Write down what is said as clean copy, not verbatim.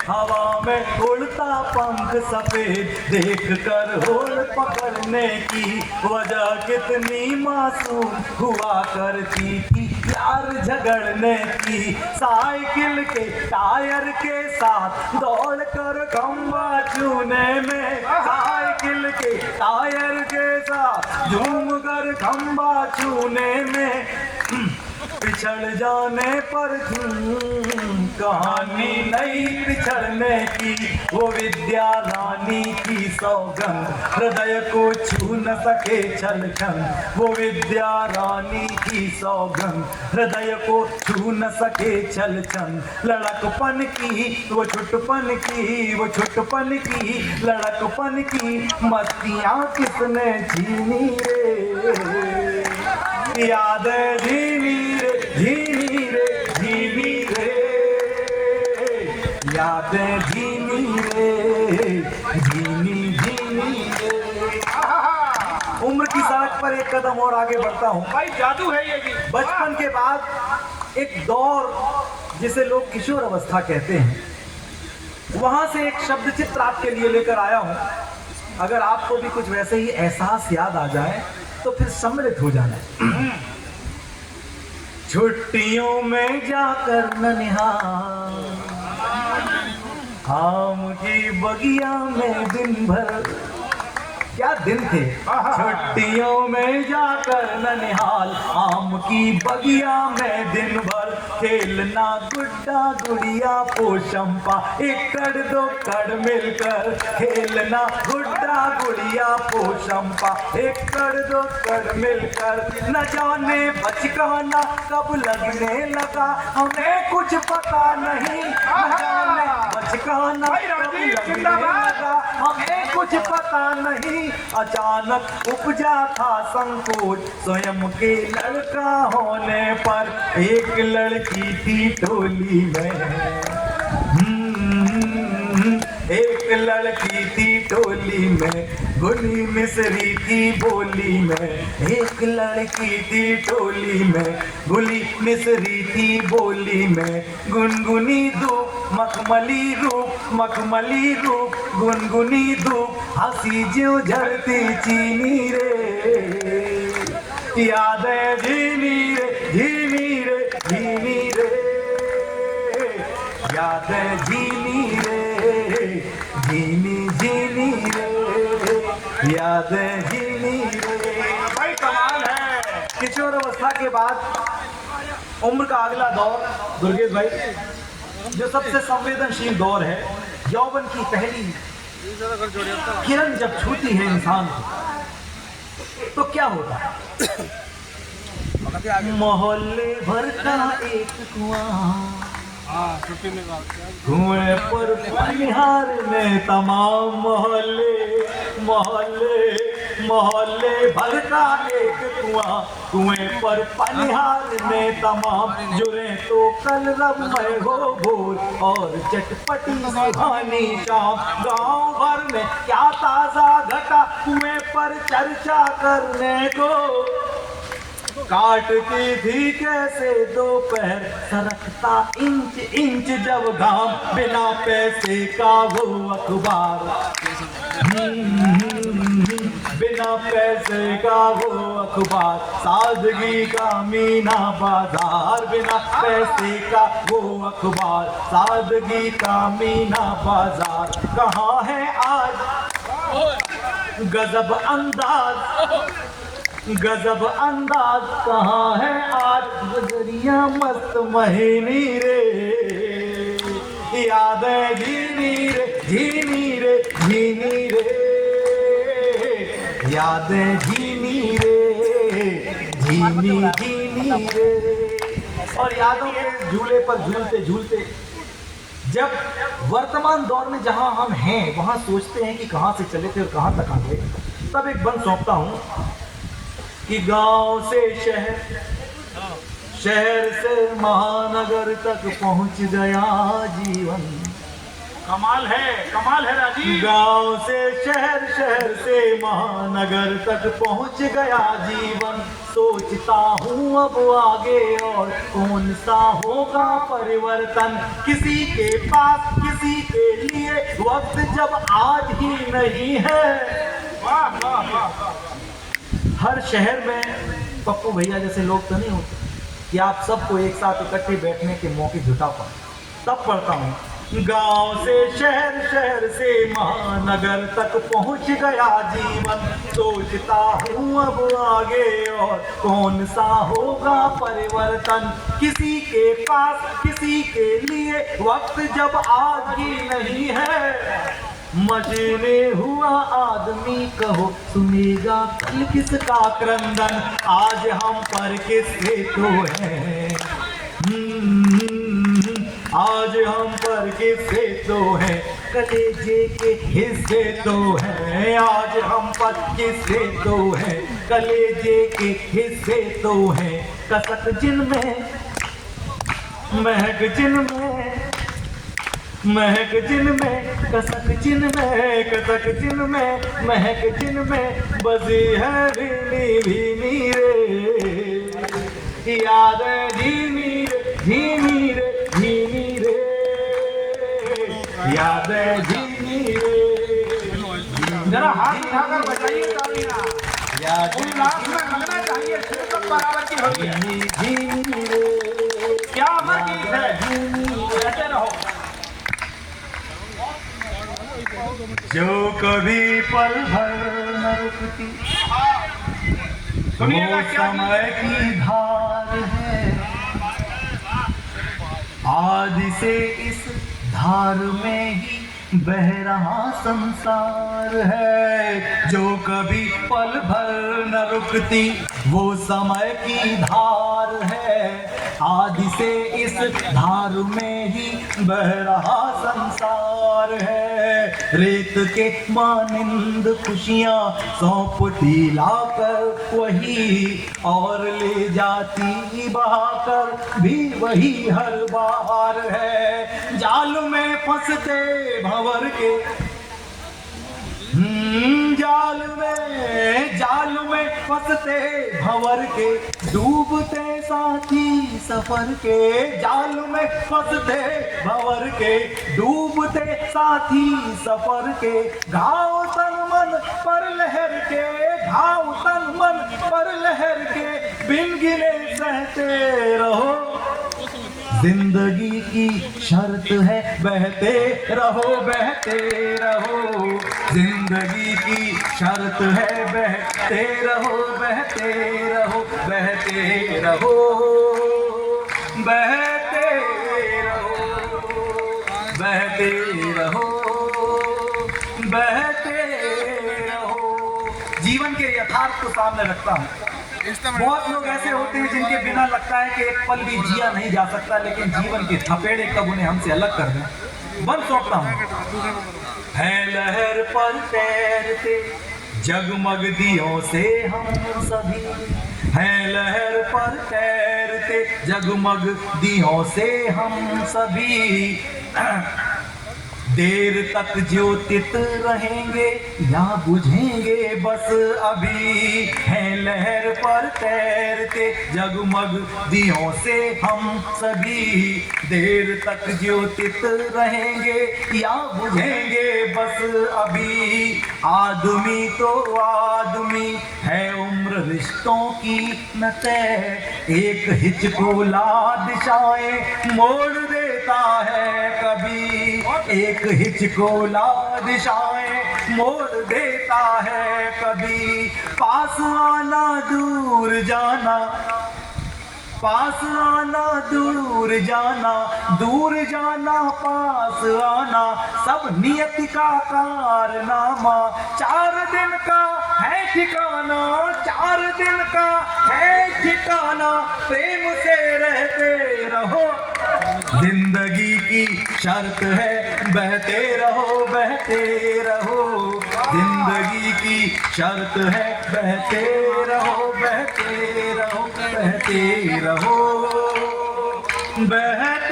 हवा में उड़ता पंख सफेद, देख कर होड़ पकड़ने की वजह कितनी मासूम हुआ करती थी प्यार झगड़ने की। साइकिल के टायर के साथ दौड़ कर खंबा छूने में, साइकिल के टायर के साथ झूम कर खंबा छूने में, पिछड़ जाने पर कहानी नहीं पिछड़ने की। वो विद्या रानी की सौगंध हृदय को छू न सके छलछन, वो विद्या रानी की सौगंध हृदय को छू न सके छलछन। लड़कपन की वो छुटपन की, वो छुटपन की लड़कपन की मस्तियाँ किसने छीनी रे, यादें झीनी रे झीनी रे झीनी रे, यादें झीनी रे झीनी झीनी रे। उम्र की सड़क पर एक कदम और आगे बढ़ता हूँ। भाई जादू है ये जी। बचपन के बाद एक दौर जिसे लोग किशोर अवस्था कहते हैं, वहां से एक शब्द चित्र आपके लिए लेकर आया हूँ। अगर आपको भी कुछ वैसे ही एहसास याद आ जाए तो फिर सम्मिलित हो जाना। छुट्टियों में जाकर ननिहाल, आम की बगिया में दिन भर, क्या दिन थे। छुट्टियों में जाकर ननिहाल, आम की बगिया में दिन भर खेलना गुड्डा गुड़िया पोशंपा, एकड़ दो कड़ मिलकर खेलना गुड्डा गुड़िया पोशंपा, एकड़ दो कड़ मिलकर। न जाने बचकाना कब लगने लगा, हमें कुछ पता नहीं। न जाने बचकाना कब लगने लगा, हमें कुछ पता नहीं। अचानक उपजा था संकोच स्वयं के लड़का होने पर, एक लड़की थी टोली में, एक लड़की थी टोली में, गुली मिसरी थी बोली में, एक लड़की थी टोली में, गुली मिसरी थी बोली में। गुनगुनी धूप मखमली रूप, मखमली रूप गुनगुनी धूप, हंसी जो झरती चीनी रे, यादें झीनी रे झीनी रे झीनी रे, यादें झीनी रे झीनी झीनी रे, यादें झीनी रे। भाई कमाल है। किशोर अवस्था के बाद उम्र का अगला दौर दुर्गेश भाई, जो सबसे संवेदनशील दौर है, यौवन की पहली किरण जब छूती है इंसान को तो क्या होता है। मोहल्ले भर का एक कुआं, कुएं पर पनिहार में तमाम मोहल्ले, मोहल्ले मोहल्ले भर का एक कुआं, कुएं पर पनिहार में तमाम जुड़े तो कल रमय हो भोर और चटपटी सुहानी शाम। गांव भर में क्या ताजा घटा कुएं पर चर्चा करने को, काटती थी कैसे दोपहर सरकता इंच इंच जब घाम, बिना पैसे का वो अखबार, बिना पैसे का वो अखबार, सादगी का मीना बाजार, बिना पैसे का वो अखबार, सादगी का मीना बाजार। कहाँ है आज गजब अंदाज, गजब अंदाज कहाँ है आज, गुजरिया मस्त महीनी रे, यादें झीनी रे झीनी रे झीनी रे, यादें झीनी रे झीनी झीनी रे। और यादों के झूले पर झूलते झूलते जब वर्तमान दौर में जहां हम हैं वहां सोचते हैं कि कहां से चले थे और कहां तक आ गए, तब एक बंद सौंपता हूं कि गांव से शहर, शहर से महानगर तक पहुंच गया जीवन, कमाल है राजीव। गांव से शहर, शहर से महानगर तक पहुंच गया जीवन। सोचता हूँ अब आगे और कौन सा होगा परिवर्तन। किसी के पास किसी के लिए वक्त जब आज ही नहीं है। वाह वाह वाह। हर शहर में पप्पू भैया जैसे लोग तो नहीं होते कि आप सबको एक साथ इकट्ठे बैठने के मौके जुटा पाए। तब पढ़ता हूँ, गांव से शहर, शहर से महानगर तक पहुंच गया जीवन। सोचता हूँ अब आगे और कौन सा होगा परिवर्तन। किसी के पास किसी के लिए वक्त जब आज ही नहीं है। मजने हुआ आदमी कहो सुनेगा कल किसका क्रंदन। आज हम पर किससे तो है, आज हम पर किससे तो है, कलेजे के हिस्से तो है। आज हम पर किससे तो है, कलेजे के हिस्से तो है। कसक जिनमें महक जिनमें, महक जिनमें कसक जिनमें, कसक जिनमें महक जिनमें बसी है भीनी भीनी रे। याद है धीमी रे धीमी रे धीमी रे, याद है धीमी रे। जरा हाथ उठाकर बजाइए तालियां। याद उल्लास में लगना चाहिए, फिर सब बराबर की होगी। धीमी धीमी रे, क्या अमर गीत है, कहते रहो। जो कभी पल भर न रुकती सुनिएगा वो क्या समय की धार है। आदि से इस धार में ही बह रहा संसार है। जो कभी पल भर न रुकती वो समय की धार है। आदि से इस धार में ही बह रहा संसार है। रेत के मानिंद खुशियाँ सौंपती लाकर वही, और ले जाती बहाकर भी वही हर बार है। जाल में फंसते भंवर के, जाल में फंसते भंवर के, डूबते साथी सफर के। जाल में फंसते भंवर के, डूबते साथी सफर के। घाव तन मन पर लहर के, घाव तन मन पर लहर के, बिन गिले सहते रहो। जिंदगी की शर्त है बहते रहो बहते रहो। जिंदगी की शर्त है बहते रहो बहते रहो बहते रहो बहते रहो बहते रहो बहते रहो। जीवन के यथार्थ को सामने रखता हूँ। बहुत लोग ऐसे होते हैं जिनके बिना लगता है कि एक पल भी जिया नहीं जा सकता, लेकिन जीवन के थपेड़े कब उन्हें हमसे अलग कर दें। बन सौंपता हूँ। है लहर पर तैरते जगमग दियों से हम सभी, है लहर पर तैरते जगमग दियों से हम सभी। देर तक ज्योतित रहेंगे या बुझेंगे बस अभी। है लहर पर तैरते जगमग दियों से हम सभी। देर तक ज्योतित रहेंगे या बुझेंगे बस अभी। आदमी तो आदमी है, उम्र रिश्तों की न तय। एक हिचकोला दिशाएं मोड़ देता है कभी। एक हिचकोला दिशाएं मोड़ देता है कभी। पास आना दूर जाना, पास आना दूर जाना, दूर जाना पास आना, सब नियति का कारनामा। 4 दिन का है ठिकाना, 4 दिन का है ठिकाना, प्रेम से रहते रहो। जिंदगी की शर्त है बहते रहो बहते रहो। जिंदगी की शर्त है बहते रहो बहते रहो बहते रहो बहते